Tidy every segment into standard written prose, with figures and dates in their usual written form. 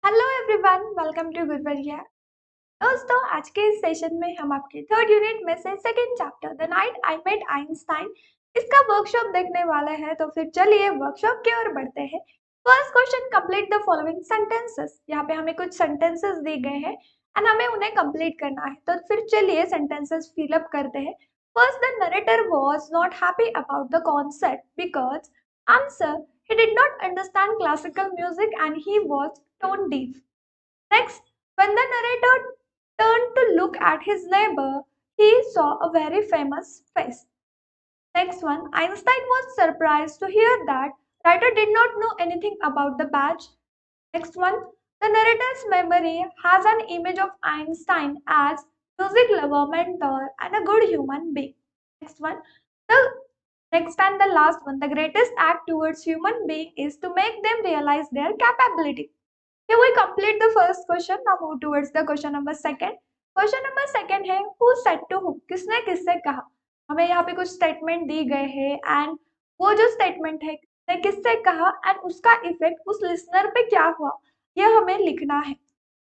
Hello everyone, welcome to good बढ़िया। दोस्तों, आज के इस सेशन में हम आपके थर्ड यूनिट में से second chapter the night I met Einstein इसका वर्कशॉप देखने वाले हैं। तो फिर चलिए वर्कशॉप की ओर बढ़ते हैं। First question, complete the following sentences. यहाँ पे हमें कुछ सेंटेंसेस दिए गए हैं एंड हमें उन्हें कंप्लीट करना है। तो फिर चलिए सेंटेंसेस फिल अप करते हैं। First, the narrator was not happy about the concert because answer, he did not understand classical music and he was tone deaf. Next, when the narrator turned to look at his neighbor, he saw a very famous face. Next one, Einstein was surprised to hear that writer did not know anything about the badge. Next one, the narrator's memory has an image of Einstein as music lover, mentor, and a good human being. Next one, the next and the last one, the greatest act towards human being is to make them realize their capability. Here we complete the first question. Now move towards the question number second. Question number second है who said to whom, किसने किससे कहा। हमें यहाँ पे कुछ statement दी गए हैं एंड वो जो स्टेटमेंट है किसने किससे कहा एंड उसका इफेक्ट उस लिसनर पे क्या हुआ, यह हमें लिखना है।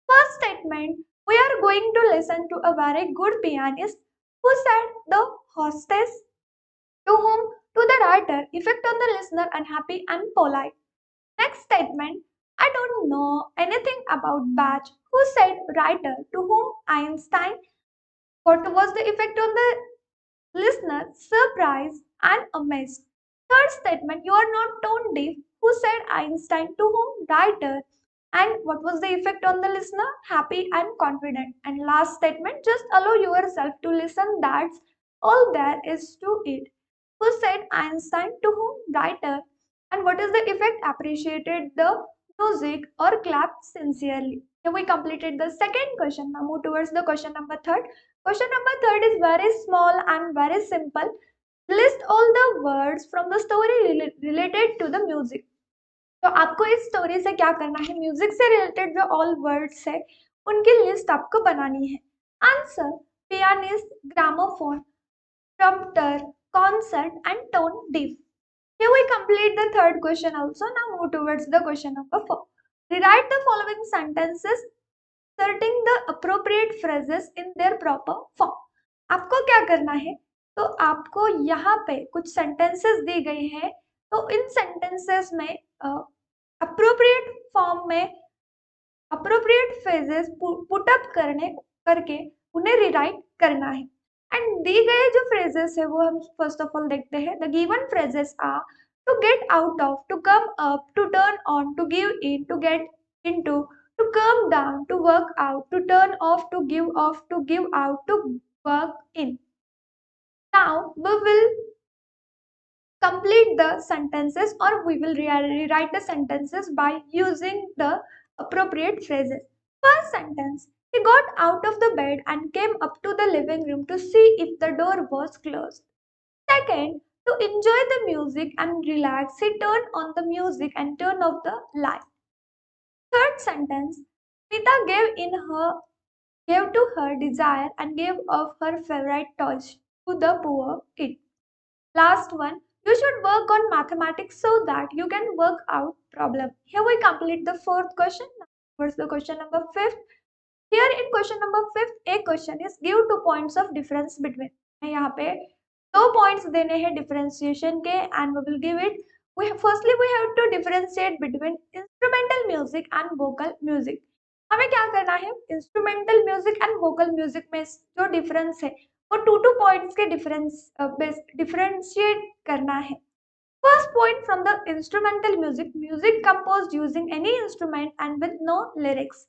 First statement, we are going to listen to a very good pianist who said the hostess to whom, to the writer, effect on the listener unhappy and polite. Next statement, I don't know anything about Bach, who said writer, to whom Einstein, what was the effect on the listener, surprised and amazed. Third statement, you are not tone deaf, who said Einstein, to whom writer, and what was the effect on the listener, happy and confident. And last statement, just allow yourself to listen, that's all there is to it. Who said Einstein, to whom writer, and what is the effect, appreciated the music or clapped sincerely. Here we completed the second question. Now move towards the question number third. Question number third is very small and very simple. List all the words from the story related to the music. तो आपको इस story से क्या करना है, music से related जो all words है उनकी लिस्ट आपको बनानी है। Answer, pianist, gramophone, trumpeter, concert and tone deaf. Here we complete the third question also. Now move towards the question number 4. Rewrite the following sentences, inserting the appropriate phrases in their proper form. आपको क्या करना है, तो आपको यहाँ पे कुछ sentences दी गई है, तो इन सेंटेंसेस में अप्रोप्रिएट फॉर्म में अप्रोप्रिएट फ्रेजेस पुट अप करके उन्हें रिराइट करना है। एंड दी गए जो फ्रेजेस है वो हम फर्स्ट ऑफ ऑल देखते हैं। The given phrases are to get out of, to come up, to turn on, to give in, to get into, to come down, to work out, to turn off, to give out, to work in. Now we will complete the sentences or we will rewrite the sentences by using the appropriate phrases. First sentence, he got out of the bed and came up to the living room to see if the door was closed. Second, to enjoy the music and relax, he turned on the music and turned off the light. Third sentence, Smita gave to her desire and gave of her favorite toys to the poor kid. Last one, you should work on mathematics so that you can work out problem. Here we complete the fourth question. What's the question number fifth? Here in question number fifth, a question is give 2 points of difference between. यहाँ पे 2 points देने हैं differentiation के and we will give it. Firstly we have to differentiate between instrumental music and vocal music. हमें क्या करना है, instrumental music and vocal music में जो डिफरेंस है वो 2 पॉइंट्स के डिफरेंशिएट करना है। First point, from the instrumental music, music composed using any instrument and with no lyrics.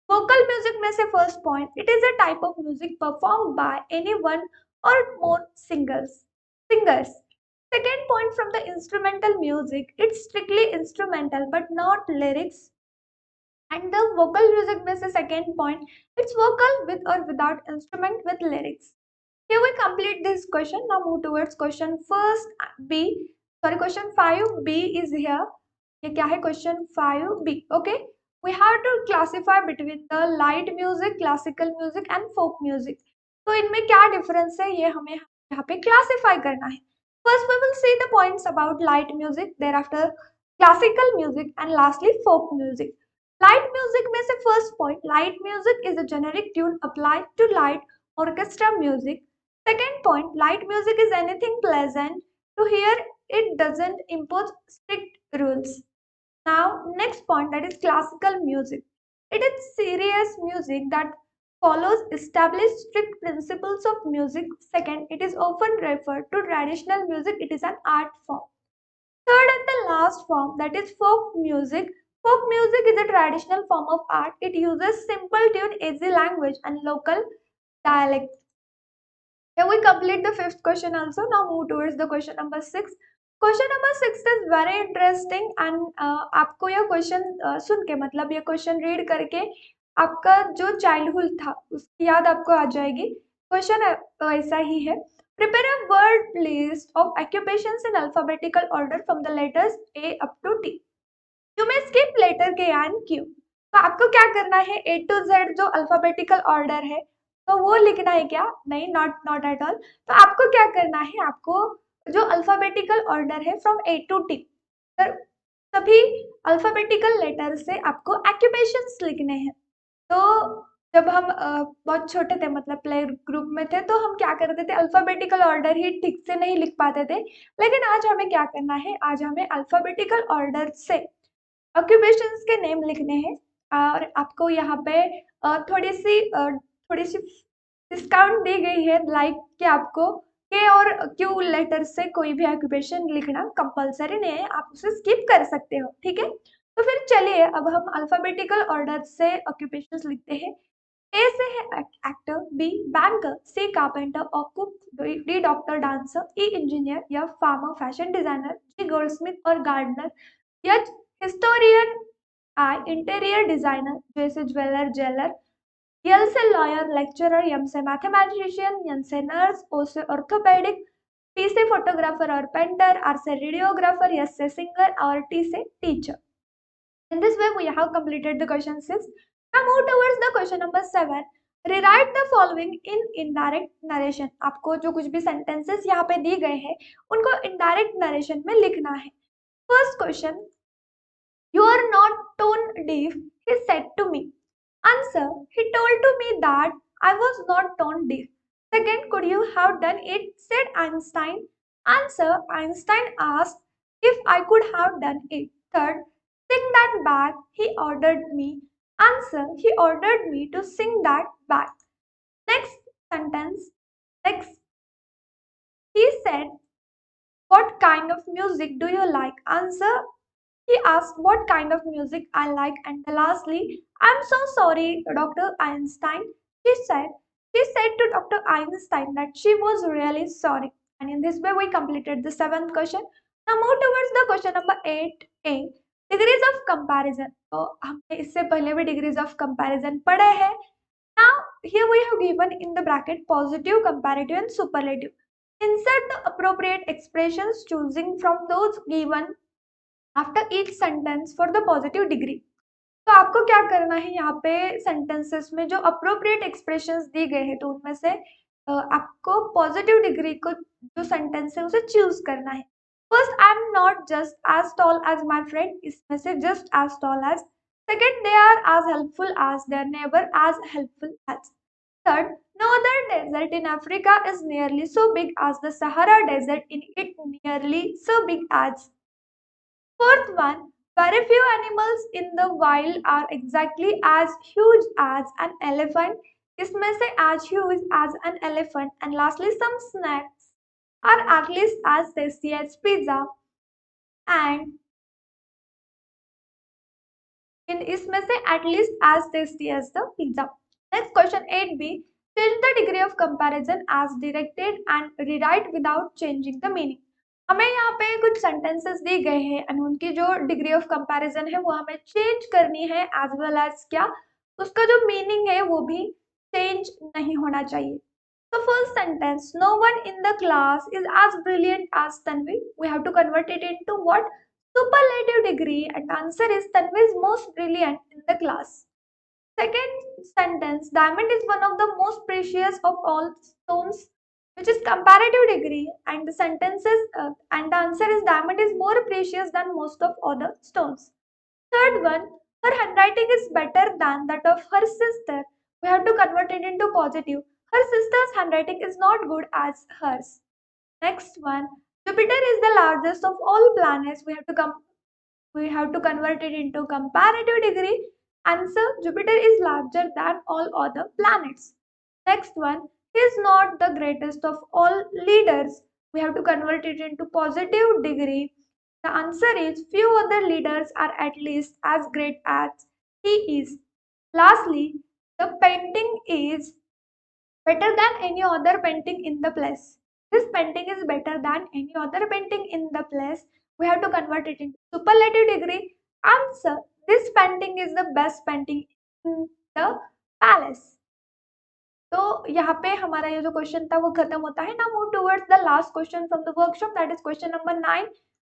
Vocal music में से first point, it is a type of music perform by any one or more singers. Second point, from the instrumental music, it's strictly instrumental but not lyrics. And the vocal music में से second point, it's vocal with or without instrument with lyrics. Here we complete this question. Now move towards question first B. Sorry, question 5B is here. ये क्या है question 5B? Okay. We have to classify between the light music, classical music and folk music. तो इनमें क्या difference है ये हमें यहाँ पे classify करना है. First we will see the points about light music, thereafter classical music and lastly folk music. Light music में से first point, light music is a generic tune applied to light orchestra music. Second point, light music is anything pleasant to hear. It doesn't impose strict rules. Now, next point, that is classical music. It is serious music that follows established strict principles of music. Second, it is often referred to traditional music. It is an art form. Third and the last form, that is folk music. Folk music is a traditional form of art. It uses simple tune, easy language, and local dialect. Here we complete the fifth question also. Now move towards the question number 6. Question number 6 is very interesting and आपको यह question सुन के, मतलब ये question read करके आपका जो childhood था उसकी याद आपको आ जाएगी. क्वेश्चन ऐसा ही है. Prepare a word list of occupations in alphabetical order from the letters A up to T. You may skip letter K and Q. तो आपको क्या करना है, ए टू जेड जो अल्फाबेटिकल ऑर्डर है तो वो लिखना है क्या? नहीं, नॉट एट ऑल. तो आपको क्या करना है, आपको जो अल्फाबेटिकल ऑर्डर है फ्रॉम ए टू टी, सभी अल्फाबेटिकल लेटर से आपको ऑक्यूपेशंस लिखने हैं. तो जब हम बहुत छोटे थे, मतलब प्ले ग्रुप में थे, तो हम क्या करते थे, अल्फाबेटिकल ऑर्डर ही ठीक से नहीं लिख पाते थे. लेकिन आज हमें क्या करना है, आज हमें अल्फाबेटिकल ऑर्डर से ऑक्यूपेशंस के नेम लिखने हैं. और आपको यहाँ पे थोड़ी सी डिस्काउंट दी गई है, लाइक कि आपको के और क्यू लेटर से कोई भी ऑक्यूपेशन लिखना कंपलसरी नहीं है, आप उसे स्किप कर सकते हो. ठीक है, तो फिर चलिए अब हम अल्फाबेटिकल ऑर्डर से ऑक्यूपेशंस लिखते हैं. ए से है एक्टर, बी बैंकर, सी कारपेंटर और कुक, डी डॉक्टर, डांसर, ई इंजीनियर या फार्मर, फैशन डिजाइनर, जी गोल्डस्मिथ और गार्डनर, एच हिस्टोरियन, आई इंटीरियर डिजाइनर, जैसे ज्वेलर, जेलर, यल से लॉयर, लेक्चरर, एम से मैथमेटिशियन, एन से नर्स, ओ से ऑर्थोपेडिक, पी से फोटोग्राफर और पेंटर, आर से रेडियोग्राफर, एस से सिंगर और टी से teacher. In this way, we have completed the question 6. Now move towards the question number 7. Rewrite the following in indirect narration. आपको जो कुछ भी sentences यहाँ पे दी गए हैं उनको indirect narration में लिखना है. First question, you are not tone deaf, he said to me. Answer, he told to me that I was not tone deaf. Second, could you have done it, said Einstein. Answer, Einstein asked if I could have done it. Third, sing that back, he ordered me. Answer, he ordered me to sing that back. Next sentence, next, he said, what kind of music do you like? Answer, he asked what kind of music I like. And lastly, I'm so sorry, Dr. Einstein. She said to Dr. Einstein that she was really sorry. And in this way, we completed the 7th question. Now move towards the question number 8a. Degrees of comparison. तो हमने इससे पहले भी degrees of comparison पढ़े हैं. Now here we have given in the bracket positive, comparative and superlative. Insert the appropriate expressions choosing from those given after each sentence for the positive degree. तो आपको क्या करना है, यहाँ पे सेंटेंसेस में जो अप्रोप्रिएट एक्सप्रेशंस दी गए हैं तो उनमें से आपको पॉजिटिव डिग्री को जो सेंटेंस है उसे चूज करना है. First, I am not just as tall as my friend, इसमें से just as tall as. Second, they are as helpful as their neighbour as helpful as. Third, no other desert in Africa is nearly so big as the Sahara Desert, in it nearly so big as. Fourth one, very few animals in the wild are exactly as huge as an elephant. इसमें से as huge as an elephant. And lastly, some snacks are at least as tasty as pizza. And in इसमें से at least as tasty as the pizza. Next question 8b. Change the degree of comparison as directed and rewrite without changing the meaning. हमें यहाँ पे कुछ sentences दिए गए हैं और उनकी जो डिग्री ऑफ कंपैरिजन है वो हमें चेंज करनी है, एज वेल एज क्या उसका जो मीनिंग है वो भी चेंज नहीं होना चाहिए. तो first sentence, no one in the class is as brilliant as Tanvi. We have to convert it into what? Superlative degree. And answer is Tanvi is most brilliant in the class. Second sentence, diamond is one of the most precious of all stones, which is comparative degree. And the sentence is and the answer is diamond is more precious than most of other stones. Third one, her handwriting is better than that of her sister. We have to convert it into positive. Her sister's handwriting is not good as hers. Next one, Jupiter is the largest of all planets. We have to convert it into comparative degree. Answer, Jupiter is larger than all other planets. Next one, he is not the greatest of all leaders. We have to convert it into positive degree. The answer is, few other leaders are at least as great as he is. Lastly, the painting is better than any other painting in the place. This painting is better than any other painting in the place. We have to convert it into superlative degree. Answer, this painting is the best painting in the palace. तो यहाँ पे हमारा ये जो question था वो खत्म होता है ना। Move towards the last question from the workshop, that is question number 9।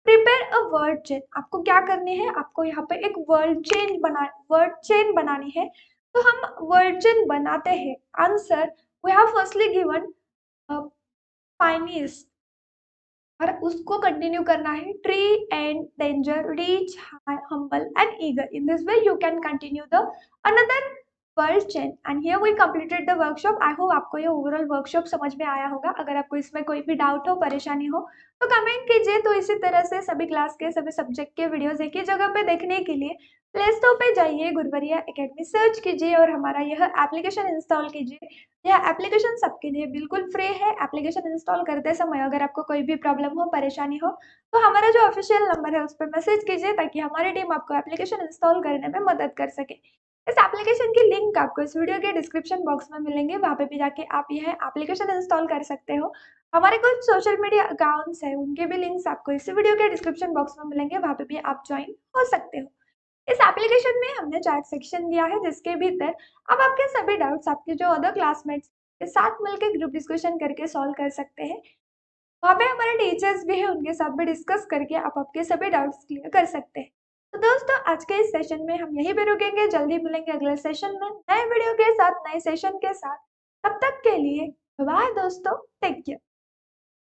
Prepare a word chain. आपको क्या करनी है, आपको यहाँ पे एक वर्ड चेन बनानी है। तो हम वर्ड चेन बनाते हैं। Answer, we have firstly given pianist और उसको कंटिन्यू करना है tree and danger reach humble and eager. In this way you can continue the another word chain. And here we completed the workshop. I hope आपको ये overall workshop समझ में आया होगा। अगर आपको इसमें कोई भी डाउट हो, परेशानी हो तो कमेंट कीजिए। तो इसी तरह से सभी क्लास के सभी सब्जेक्ट के वीडियोस एक ही जगह पे देखने के लिए प्ले स्टोर पे जाइए, गुरवरिया एकेडमी सर्च कीजिए और हमारा यह एप्लीकेशन इंस्टॉल कीजिए। यह एप्लीकेशन सबके लिए बिल्कुल फ्री है। एप्लीकेशन इंस्टॉल करते समय अगर आपको कोई भी प्रॉब्लम हो, परेशानी हो तो हमारा जो ऑफिशियल नंबर है उस पर मैसेज कीजिए ताकि हमारी टीम आपको एप्लीकेशन इंस्टॉल करने में मदद कर सके। इस एप्लीकेशन की लिंक आपको इस वीडियो के डिस्क्रिप्शन बॉक्स में मिलेंगे, वहाँ पे भी जाके आप यह एप्लीकेशन इंस्टॉल कर सकते हो। हमारे कुछ सोशल मीडिया अकाउंट्स हैं, उनके भी लिंक्स आपको इस वीडियो के डिस्क्रिप्शन बॉक्स में मिलेंगे, वहाँ पे भी आप ज्वाइन हो सकते हो। इस एप्लीकेशन में हमने चैट सेक्शन दिया है जिसके भीतर आप आपके सभी डाउट्स आपके जो अदर क्लासमेट्स के साथ मिलकर ग्रुप डिस्कशन करके सॉल्व कर सकते हैं। वहाँ पे हमारे टीचर्स भी हैं, उनके साथ भी डिस्कस करके आप आपके सभी डाउट्स क्लियर कर सकते हैं। तो दोस्तों, आज के इस सेशन में हम यहीं पे रुकेंगे। जल्दी मिलेंगे अगले सेशन में नए वीडियो के साथ, नए सेशन के साथ। तब तक के लिए बाय दोस्तों, टेक केयर।